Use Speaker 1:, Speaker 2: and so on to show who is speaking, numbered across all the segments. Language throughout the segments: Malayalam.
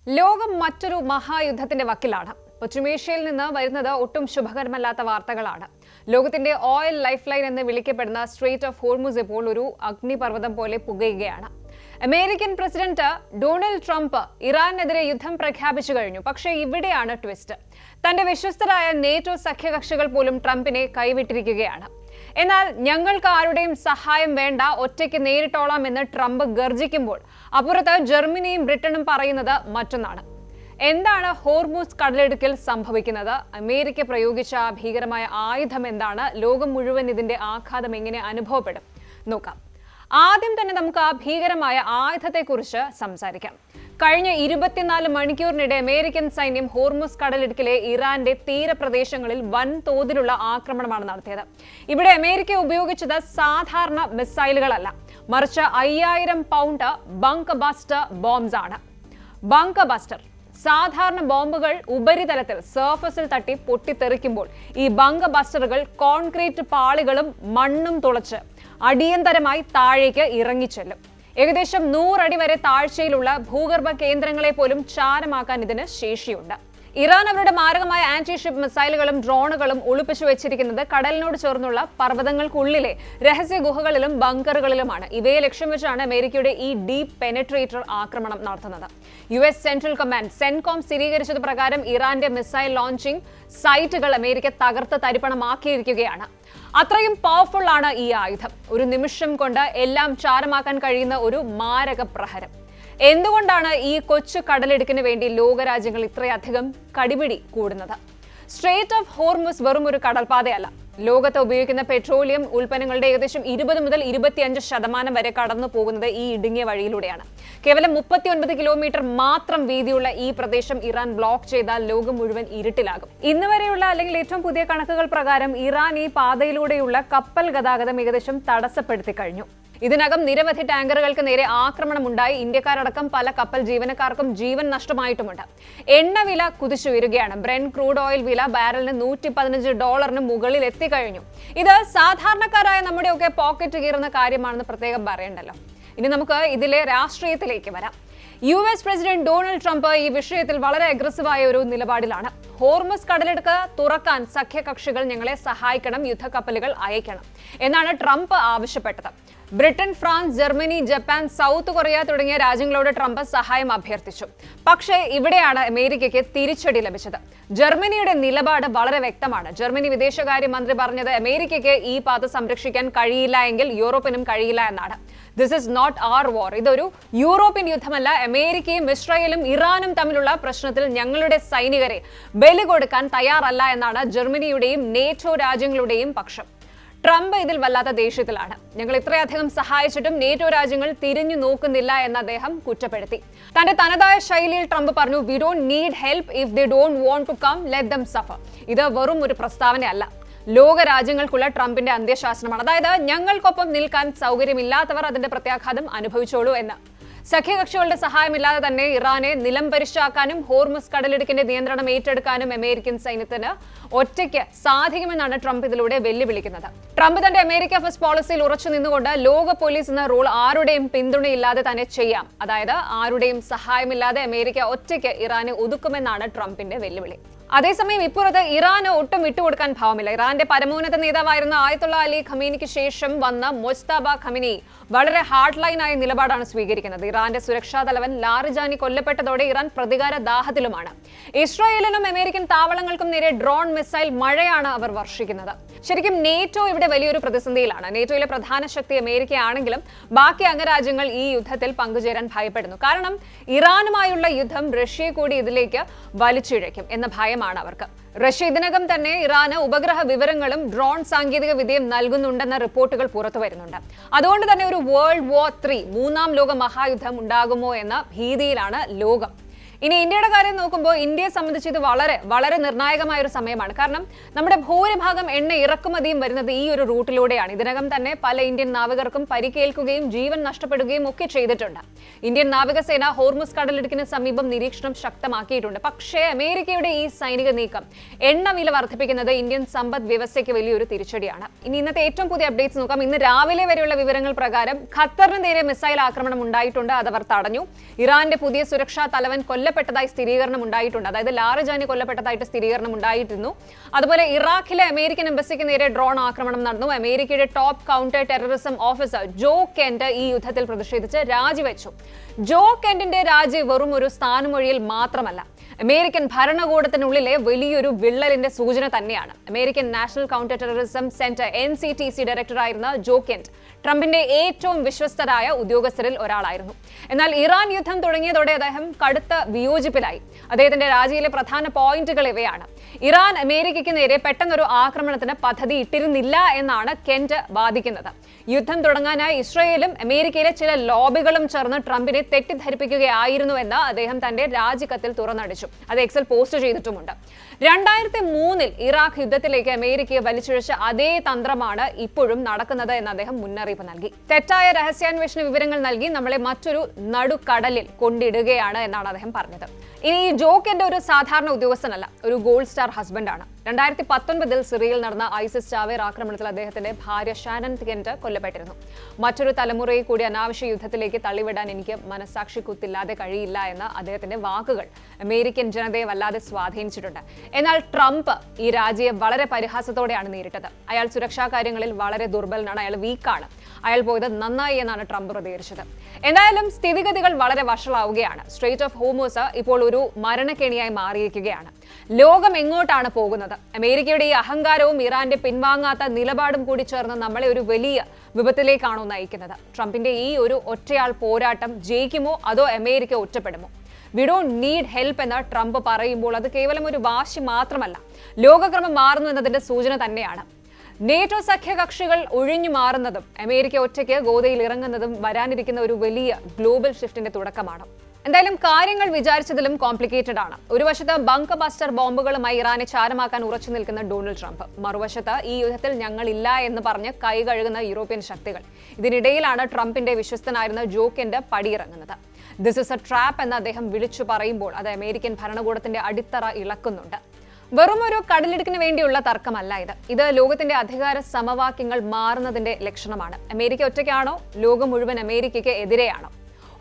Speaker 1: ലോകം മറ്റൊരു മഹായുദ്ധത്തിന്റെ വക്കിലാണ്. പശ്ചിമേഷ്യയിൽ നിന്ന് വരുന്നത് ഒട്ടും ശുഭകരമല്ലാത്ത വാർത്തകളാണ്. ലോകത്തിന്റെ ഓയിൽ ലൈഫ് ലൈൻ എന്ന് വിളിക്കപ്പെടുന്ന സ്ട്രെയിറ്റ് ഓഫ് ഹോർമുസ് ഇപ്പോൾ ഒരു അഗ്നിപർവ്വതം പോലെ പുകയുകയാണ്. അമേരിക്കൻ പ്രസിഡന്റ് ഡൊണാൾഡ് ട്രംപ് ഇറാനെതിരെ യുദ്ധം പ്രഖ്യാപിച്ചു കഴിഞ്ഞു. പക്ഷേ ഇവിടെയാണ് ട്വിസ്റ്റ്. തന്റെ വിശ്വസ്തരായ നേറ്റോ സഖ്യകക്ഷികൾ പോലും ട്രംപിനെ കൈവിട്ടിരിക്കുകയാണ്. എന്നാൽ ഞങ്ങൾക്ക് ആരുടെയും സഹായം വേണ്ട, ഒറ്റയ്ക്ക് നേരിട്ടോളാം എന്ന് ട്രംപ് ഗർജിക്കുമ്പോൾ അപ്പുറത്ത് ജർമ്മനിയും ബ്രിട്ടനും പറയുന്നത് മറ്റൊന്നാണ്. എന്താണ് ഹോർമുസ് കടലിടുക്കിൽ സംഭവിക്കുന്നത്? അമേരിക്ക പ്രയോഗിച്ച ഭീകരമായ ആയുധം എന്താണ്? ലോകം മുഴുവൻ ഇതിന്റെ ആഘാതം എങ്ങനെ അനുഭവപ്പെടും? നോക്കാം. ആദ്യം തന്നെ നമുക്ക് ആ ഭീകരമായ ആയുധത്തെക്കുറിച്ച് സംസാരിക്കാം. കഴിഞ്ഞ 24 മണിക്കൂറിനിടെ അമേരിക്കൻ സൈന്യം ഹോർമുസ് കടലിടുക്കിലെ ഇറാന്റെ തീരപ്രദേശങ്ങളിൽ വൻതോതിലുള്ള ആക്രമണമാണ് നടത്തിയത്. ഇവിടെ അമേരിക്ക ഉപയോഗിച്ചത് സാധാരണ മിസൈലുകളല്ല, മറിച്ച് 5000 പൗണ്ട് ബങ്ക് ബസ്റ്റർ ബോംബ്സ് ആണ്. ബങ്ക് ബസ്റ്റർ സാധാരണ ബോംബുകൾ ഉപരിതലത്തിൽ സർഫസിൽ തട്ടി പൊട്ടിത്തെറിക്കുമ്പോൾ ഈ ബങ്ക് ബസ്റ്ററുകൾ കോൺക്രീറ്റ് പാളികളും മണ്ണും തുളച്ച് അടിയന്തരമായി താഴേക്ക് ഇറങ്ങിച്ചെല്ലും. ഏകദേശം 100 അടി വരെ താഴ്ചയിലുള്ള ഭൂഗർഭ കേന്ദ്രങ്ങളെ പോലും ചാരമാക്കാൻ ഇതിന് ശേഷിയുണ്ട്. ഇറാൻ അവരുടെ മാരകമായ ആന്റി ഷിപ്പ് മിസൈലുകളും ഡ്രോണുകളും ഒളിപ്പിച്ചു വെച്ചിരിക്കുന്നത് കടലിനോട് ചേർന്നുള്ള പർവ്വതങ്ങൾക്കുള്ളിലെ രഹസ്യ ഗുഹകളിലും ബങ്കറുകളിലുമാണ്. ഇവയെ ലക്ഷ്യം വെച്ചാണ് അമേരിക്കയുടെ ഈ ഡീപ് പെനട്രേറ്റർ ആക്രമണം നടത്തുന്നത്. US സെൻട്രൽ കമാൻഡ് സെൻകോം സ്ഥിരീകരിച്ചത് പ്രകാരം ഇറാന്റെ മിസൈൽ ലോഞ്ചിംഗ് സൈറ്റുകൾ അമേരിക്ക തകർത്ത് തരിപ്പണമാക്കിയിരിക്കുകയാണ്. അത്രയും പവർഫുൾ ആണ് ഈ ആയുധം. ഒരു നിമിഷം കൊണ്ട് എല്ലാം ചാരമാക്കാൻ കഴിയുന്ന ഒരു മാരക പ്രഹരം. എന്തുകൊണ്ടാണ് ഈ കൊച്ചു കടലിടുക്കിന് വേണ്ടി ലോകരാജ്യങ്ങൾ ഇത്രയധികം കടിപിടി കൂടുന്നത്? സ്ട്രെയിറ്റ് ഓഫ് ഹോർമുസ് വെറും ഒരു കടൽപാതയല്ല. ലോകത്ത് ഉപയോഗിക്കുന്ന പെട്രോളിയം ഉൽപ്പന്നങ്ങളുടെ ഏകദേശം 20 മുതൽ 25% വരെ കടന്നു പോകുന്നത് ഈ ഇടുങ്ങിയ വഴിയിലൂടെയാണ്. കേവലം 39 കിലോമീറ്റർ മാത്രം വീതിയുള്ള ഈ പ്രദേശം ഇറാൻ ബ്ലോക്ക് ചെയ്താൽ ലോകം മുഴുവൻ ഇരുട്ടിലാകും. ഇന്ന് വരെയുള്ള അല്ലെങ്കിൽ ഏറ്റവും പുതിയ കണക്കുകൾ പ്രകാരം ഇറാൻ ഈ പാതയിലൂടെയുള്ള കപ്പൽ ഗതാഗതം ഏകദേശം തടസ്സപ്പെടുത്തി കഴിഞ്ഞു. ഇതിനകം നിരവധി ടാങ്കറുകൾക്ക് നേരെ ആക്രമണമുണ്ടായി. ഇന്ത്യക്കാരടക്കം പല കപ്പൽ ജീവനക്കാർക്കും ജീവൻ നഷ്ടമായിട്ടുമുണ്ട്. എണ്ണ വില കുതിച്ചുയരുകയാണ്. ബ്രെന്റ് ക്രൂഡ് ഓയിൽ വില ബാരലിന് $115 മുകളിൽ എത്തിക്കഴിഞ്ഞു. ഇത് സാധാരണക്കാരായ നമ്മുടെയൊക്കെ പോക്കറ്റ് കീറുന്ന കാര്യമാണെന്ന് പ്രത്യേകം പറയണ്ടല്ലോ. ഇനി നമുക്ക് ഇതിലെ രാഷ്ട്രീയത്തിലേക്ക് വരാം. US പ്രസിഡന്റ് ഡൊണാൾഡ് ട്രംപ് ഈ വിഷയത്തിൽ വളരെ അഗ്രസീവായ ഒരു നിലപാടിലാണ്. ഹോർമുസ് കടലിടുക്ക് തുറക്കാൻ സഖ്യകക്ഷികൾ ഞങ്ങളെ സഹായിക്കണം, യുദ്ധക്കപ്പലുകൾ അയക്കണം എന്നാണ് ട്രംപ് ആവശ്യപ്പെട്ടത്. Britain, France, Germany, Japan, south Korea തുടങ്ങിയ രാജ്യങ്ങളോട് ട്രംപ് സഹായം അഭ്യർത്ഥിച്ചു. പക്ഷേ ഇവിടെയാണ് അമേരിക്കയ്ക്ക് തിരിച്ചടി ലഭിച്ചത്. ജർമ്മനിയുടെ നിലപാട് വളരെ വ്യക്തമാണ്. ജർമ്മനി വിദേശകാര്യമന്ത്രി പറഞ്ഞത് അമേരിക്കയ്ക്ക് ഈ പാത സംരക്ഷിക്കാൻ കഴിയില്ല എങ്കിൽ യൂറോപ്പിനും കഴിയില്ല എന്നാണ്. ദിസ് ഇസ് നോട്ട് ആർ വാർ. ഇതൊരു യൂറോപ്യൻ യുദ്ധമല്ല. അമേരിക്കയും ഇസ്രായേലും ഇറാനും തമ്മിലുള്ള പ്രശ്നത്തിൽ ഞങ്ങളുടെ സൈനികരെ ബലി കൊടുക്കാൻ തയ്യാറല്ല എന്നാണ് ജർമ്മനിയുടെയും നേറ്റോ രാജ്യങ്ങളുടെയും പക്ഷം. ട്രംപ് ഇതിൽ വല്ലാത്ത ദേഷ്യത്തിലാണ്. ഞങ്ങൾ ഇത്രയധികം സഹായിച്ചിട്ടും നേറ്റോ രാജ്യങ്ങൾ തിരിഞ്ഞു നോക്കുന്നില്ല എന്ന് അദ്ദേഹം കുറ്റപ്പെടുത്തി. തന്റെ തനതായ ശൈലിയിൽ ട്രംപ് പറഞ്ഞു, "We don't need help. If they don't want to come, let them suffer." ഇത് വെറും ഒരു പ്രസ്താവനയല്ല, ലോക രാജ്യങ്ങൾക്കുള്ള ട്രംപിന്റെ അന്ത്യശാസനമാണ്. അതായത് ഞങ്ങൾക്കൊപ്പം നിൽക്കാൻ സൗകര്യമില്ലാത്തവർ അതിന്റെ പ്രത്യാഘാതം അനുഭവിച്ചോളൂ എന്ന്. സഖ്യകക്ഷികളുടെ സഹായമില്ലാതെ തന്നെ ഇറാനെ നിലംപരിശാക്കാനും ഹോർമുസ് കടലിടുക്കിന്റെ നിയന്ത്രണം ഏറ്റെടുക്കാനും അമേരിക്കൻ സൈന്യത്തിന് ഒറ്റയ്ക്ക് സാധിക്കുമെന്നാണ് ട്രംപ് ഇതിലൂടെ വെല്ലുവിളിക്കുന്നത്. ട്രംപ് തന്റെ അമേരിക്ക ഫസ്റ്റ് പോളിസിയിൽ ഉറച്ചു നിന്നുകൊണ്ട് ലോക പോലീസ് എന്ന റോൾ ആരുടെയും പിന്തുണയില്ലാതെ തന്നെ ചെയ്യാം, അതായത് ആരുടെയും സഹായമില്ലാതെ അമേരിക്ക ഒറ്റയ്ക്ക് ഇറാനെ ഒതുക്കുമെന്നാണ് ട്രംപിന്റെ വെല്ലുവിളി. അതേസമയം ഇപ്പുറത്ത് ഇറാന് ഒട്ടും വിട്ടുകൊടുക്കാൻ ഭാവമില്ല. ഇറാന്റെ പരമോന്നത നേതാവായിരുന്ന ആയത്തുള്ള അലി ഖമീനിക്ക് ശേഷം വന്ന മുജ്തബ ഖമീനി വളരെ ഹാർഡ് ലൈനായ നിലപാടാണ് സ്വീകരിക്കുന്നത്. ഇറാന്റെ സുരക്ഷാ തലവൻ ലാറിജാനി കൊല്ലപ്പെട്ടതോടെ ഇറാൻ പ്രതികാര ദാഹത്തിലുമാണ്. ഇസ്രായേലിനും അമേരിക്കൻ താവളങ്ങൾക്കും നേരെ ഡ്രോൺ മിസൈൽ മഴയാണ് അവർ വർഷിക്കുന്നത്. ശരിക്കും നേറ്റോ ഇവിടെ വലിയൊരു പ്രതിസന്ധിയിലാണ്. നേറ്റോയിലെ പ്രധാന ശക്തി അമേരിക്കയാണെങ്കിലും ബാക്കി അംഗരാജ്യങ്ങൾ ഈ യുദ്ധത്തിൽ പങ്കുചേരാൻ ഭയപ്പെടുന്നു. കാരണം ഇറാനുമായുള്ള യുദ്ധം റഷ്യയെ കൂടി ഇതിലേക്ക് വലിച്ചിഴയ്ക്കും എന്ന ഭയമാണ് അവർക്ക്. റഷ്യ ഇതിനകം തന്നെ ഇറാന് ഉപഗ്രഹ വിവരങ്ങളും ഡ്രോൺ സാങ്കേതിക വിദ്യയും നൽകുന്നുണ്ടെന്ന റിപ്പോർട്ടുകൾ പുറത്തു വരുന്നുണ്ട്. അതുകൊണ്ട് തന്നെ ഒരു വേൾഡ് വാർ 3 മൂന്നാം ലോക മഹായുദ്ധം ഉണ്ടാകുമോ എന്ന ഭീതിയിലാണ് ലോകം. ഇനി ഇന്ത്യയുടെ കാര്യം നോക്കുമ്പോൾ ഇന്ത്യയെ സംബന്ധിച്ച് ഇത് വളരെ വളരെ നിർണായകമായ ഒരു സമയമാണ്. കാരണം നമ്മുടെ ഭൂരിഭാഗം എണ്ണ ഇറക്കുമതിയും വരുന്നത് ഈ ഒരു റൂട്ടിലൂടെയാണ്. ഇതിനകം തന്നെ പല ഇന്ത്യൻ നാവികർക്കും പരിക്കേൽക്കുകയും ജീവൻ നഷ്ടപ്പെടുകയും ഒക്കെ ചെയ്തിട്ടുണ്ട്. ഇന്ത്യൻ നാവികസേന ഹോർമുസ് കടലിടുക്കിന് സമീപം നിരീക്ഷണം ശക്തമാക്കിയിട്ടുണ്ട്. പക്ഷേ അമേരിക്കയുടെ ഈ സൈനിക നീക്കം എണ്ണ വില വർദ്ധിപ്പിക്കുന്നത് ഇന്ത്യൻ സമ്പദ് വ്യവസ്ഥയ്ക്ക് വലിയൊരു തിരിച്ചടിയാണ്. ഇനി ഇന്നത്തെ ഏറ്റവും പുതിയ അപ്ഡേറ്റ്സ് നോക്കാം. ഇന്ന് രാവിലെ വരെയുള്ള വിവരങ്ങൾ പ്രകാരം ഖത്തറിന് നേരെ മിസൈൽ ആക്രമണം ഉണ്ടായിട്ടുണ്ട്. അതവർ തടഞ്ഞു. ഇറാന്റെ പുതിയ സുരക്ഷാ തലവൻ കൊല്ലപ്പെട്ടു കൊല്ലപ്പെട്ടതായി സ്ഥിരീകരണം ഉണ്ടായിട്ടുണ്ട്. അതായത് ലാറിജാനി കൊല്ലപ്പെട്ടതായിട്ട് സ്ഥിരീകരണം ഉണ്ടായിരുന്നു. അതുപോലെ ഇറാഖിലെ അമേരിക്കൻ എംബസിക്ക് നേരെ ഡ്രോൺ ആക്രമണം നടന്നു. അമേരിക്കയുടെ ടോപ്പ് കൗണ്ടർ ടെററിസം ഓഫീസർ ജോ കെന്റ് ഈ യുദ്ധത്തിൽ പ്രതിഷേധിച്ച് രാജിവെച്ചു. ജോ കെന്റിന്റെ രാജി വെറും ഒരു സ്ഥാനമൊഴിയിൽ മാത്രമല്ല, അമേരിക്കൻ ഭരണകൂടത്തിനുള്ളിലെ വലിയൊരു വിള്ളലിന്റെ സൂചന തന്നെയാണ്. American national counter terrorism centre NCTC ഡയറക്ടറായിരുന്ന ജോ കെന്റ് ട്രംപിന്റെ ഏറ്റവും വിശ്വസ്തരായ ഉദ്യോഗസ്ഥരിൽ ഒരാളായിരുന്നു. എന്നാൽ ഇറാൻ യുദ്ധം തുടങ്ങിയതോടെ അദ്ദേഹം കടുത്ത വിയോജിപ്പിലായി. അദ്ദേഹത്തിന്റെ രാജിയിലെ പ്രധാന പോയിന്റുകൾ ഇവയാണ്. ഇറാൻ അമേരിക്കയ്ക്ക് നേരെ പെട്ടെന്നൊരു ആക്രമണത്തിന് പദ്ധതി ഇട്ടിരുന്നില്ല എന്നാണ് കെന്റ് വാദിക്കുന്നത്. യുദ്ധം തുടങ്ങാനായി ഇസ്രയേലും അമേരിക്കയിലെ ചില ലോബികളും ചേർന്ന് ട്രംപിനെ തെറ്റിദ്ധരിപ്പിക്കുകയായിരുന്നുവെന്ന് അദ്ദേഹം തന്റെ രാജിക്കത്തിൽ തുറന്നടിച്ചു. അത് എക്സിൽ പോസ്റ്റ് ചെയ്തിട്ടുമുണ്ട്. 2003 ഇറാഖ് യുദ്ധത്തിലേക്ക് അമേരിക്കയെ വലിച്ചിഴച്ച അതേ തന്ത്രമാണ് ഇപ്പോഴും നടക്കുന്നത് എന്ന് അദ്ദേഹം മുന്നറിയിപ്പ് നൽകി. തെറ്റായ രഹസ്യാന്വേഷണ വിവരങ്ങൾ നൽകി നമ്മളെ മറ്റൊരു നടുക്കടലിൽ കൊണ്ടിടുകയാണ് എന്നാണ് അദ്ദേഹം പറഞ്ഞത്. ഇനി ഈ ജോ കെന്റ് ഒരു സാധാരണ ഉദ്യോഗസ്ഥനല്ല, ഒരു ഗോൾഡ് സ്റ്റാർ ഹസ്ബൻഡാണ്. 2019 സിറിയയിൽ നടന്ന ഐസിസ് ചാവേർ ആക്രമണത്തിൽ അദ്ദേഹത്തിന്റെ ഭാര്യ ഷാനൻ കെന്റ് കൊല്ലപ്പെട്ടിരുന്നു. മറ്റൊരു തലമുറയെ കൂടി അനാവശ്യ യുദ്ധത്തിലേക്ക് തള്ളിവിടാൻ എനിക്ക് മനസാക്ഷി കുത്തില്ലാതെ കഴിയില്ല എന്ന അദ്ദേഹത്തിന്റെ വാക്കുകൾ അമേരിക്കൻ ജനതയെ വല്ലാതെ സ്വാധീനിച്ചിട്ടുണ്ട്. എന്നാൽ ട്രംപ് ഈ രാജിയെ വളരെ പരിഹാസത്തോടെയാണ് നേരിട്ടത്. അയാൾ സുരക്ഷാ കാര്യങ്ങളിൽ വളരെ ദുർബലനാണ്, അയാൾ വീക്കാണ്, അയാൾ പോയത് നന്നായി എന്നാണ് ട്രംപ് പ്രതികരിച്ചത്. എന്തായാലും സ്ഥിതിഗതികൾ വളരെ വഷളാവുകയാണ്. സ്ട്രെയിറ്റ് ഓഫ് ഹോർമുസ് ഇപ്പോൾ ഒരു മരണക്കെണിയായി മാറിയിരിക്കുകയാണ്. ലോകം എങ്ങോട്ടാണ് പോകുന്നത്? അമേരിക്കയുടെ ഈ അഹങ്കാരവും ഇറാന്റെ പിൻവാങ്ങാത്ത നിലപാടും കൂടി ചേർന്ന് നമ്മളെ ഒരു വലിയ വിപത്തിലേക്കാണോ നയിക്കുന്നത്? ട്രംപിന്റെ ഈ ഒരു ഒറ്റയാൾ പോരാട്ടം ജയിക്കുമോ അതോ അമേരിക്ക ഒറ്റപ്പെടുമോ? വി ഡോണ്ട് നീഡ് ഹെൽപ്പ് എന്ന് ട്രംപ് പറയുമ്പോൾ അത് കേവലം ഒരു വാശി മാത്രമല്ല, ലോകക്രമം മാറുന്നു എന്നതിന്റെ സൂചന തന്നെയാണ്. നേറ്റോ സഖ്യകക്ഷികൾ ഒഴിഞ്ഞു മാറുന്നതും അമേരിക്ക ഒറ്റയ്ക്ക് ഗോതയിൽ ഇറങ്ങുന്നതും വരാനിരിക്കുന്ന ഒരു വലിയ ഗ്ലോബൽ ഷിഫ്റ്റിന്റെ തുടക്കമാണ്. എന്തായാലും കാര്യങ്ങൾ വിചാരിച്ചതിലും കോംപ്ലിക്കേറ്റഡ് ആണ്. ഒരു വശത്ത് ബങ്കർ ബസ്റ്റർ ബോംബുകളുമായി ഇറാനെ ചാരമാക്കാൻ ഉറച്ചു നിൽക്കുന്ന ഡൊണാൾഡ് ട്രംപ്, മറുവശത്ത് ഈ യുദ്ധത്തിൽ ഞങ്ങളില്ല എന്ന് പറഞ്ഞ് കൈ കഴുകുന്ന യൂറോപ്യൻ ശക്തികൾ. ഇതിനിടയിലാണ് ട്രംപിന്റെ വിശ്വസ്തനായിരുന്ന ജോ കെന്റ് പടിയിറങ്ങുന്നത്. ദിസ് ഇസ് എ ട്രാപ്പ് എന്ന് അദ്ദേഹം വിളിച്ചു പറയുമ്പോൾ അത് അമേരിക്കൻ ഭരണകൂടത്തിന്റെ അടിത്തറ ഇളക്കുന്നുണ്ട്. വെറും ഒരു കടലിടുക്കിന് വേണ്ടിയുള്ള തർക്കമല്ല ഇത്. ഇത് ലോകത്തിന്റെ അധികാര സമവാക്യങ്ങൾ മാറുന്നതിന്റെ ലക്ഷണമാണ്. അമേരിക്ക ഒറ്റയ്ക്കാണോ? ലോകം മുഴുവൻ അമേരിക്കയ്ക്ക് എതിരെയാണോ?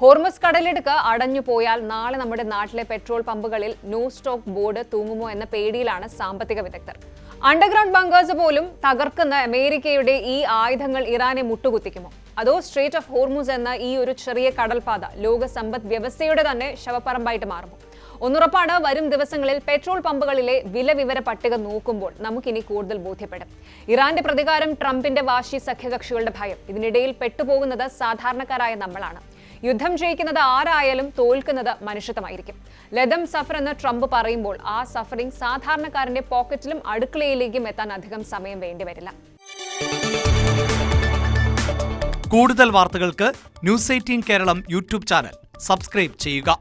Speaker 1: ഹോർമസ് കടലിടുക്ക് അടഞ്ഞു പോയാൽ നാളെ നമ്മുടെ നാട്ടിലെ പെട്രോൾ പമ്പുകളിൽ നോ സ്റ്റോക്ക് ബോർഡ് തൂങ്ങുമോ എന്ന പേടിയിലാണ് സാമ്പത്തിക വിദഗ്ധർ. അണ്ടർഗ്രൗണ്ട് ബങ്കേഴ്സ് പോലും തകർക്കുന്ന അമേരിക്കയുടെ ഈ ആയുധങ്ങൾ ഇറാനെ മുട്ടുകുത്തിക്കുമോ? അതോ സ്ട്രെയിറ്റ് ഓഫ് ഹോർമുസ് എന്ന ഈ ഒരു ചെറിയ കടൽപാത ലോക സമ്പദ് വ്യവസ്ഥയുടെ തന്നെ ശവപ്പറമ്പായിട്ട് മാറുമോ? ഒന്നുറപ്പാണ്, വരും ദിവസങ്ങളിൽ പെട്രോൾ പമ്പുകളിലെ വില വിവര പട്ടിക നോക്കുമ്പോൾ നമുക്കിനി കൂടുതൽ ബോധ്യപ്പെടും. ഇറാന്റെ പ്രതികാരം, ട്രംപിന്റെ വാശി, സഖ്യകക്ഷികളുടെ ഭയം, ഇതിനിടയിൽ പെട്ടുപോകുന്നത് സാധാരണക്കാരായ നമ്മളാണ്. യുദ്ധം ജയിക്കുന്നത് ആരായാലും തോൽക്കുന്നത് മനുഷ്യത്വമായിരിക്കും. ലെതം സഫർ എന്ന് ട്രംപ് പറയുമ്പോൾ ആ സഫറിംഗ് സാധാരണക്കാരന്റെ പോക്കറ്റിലും അടുക്കളയിലേക്കും എത്താൻ അധികം സമയം വേണ്ടിവരില്ല.
Speaker 2: കൂടുതൽ വാർത്തകൾക്ക് news 18 Keralam YouTube channel subscribe ചെയ്യുക.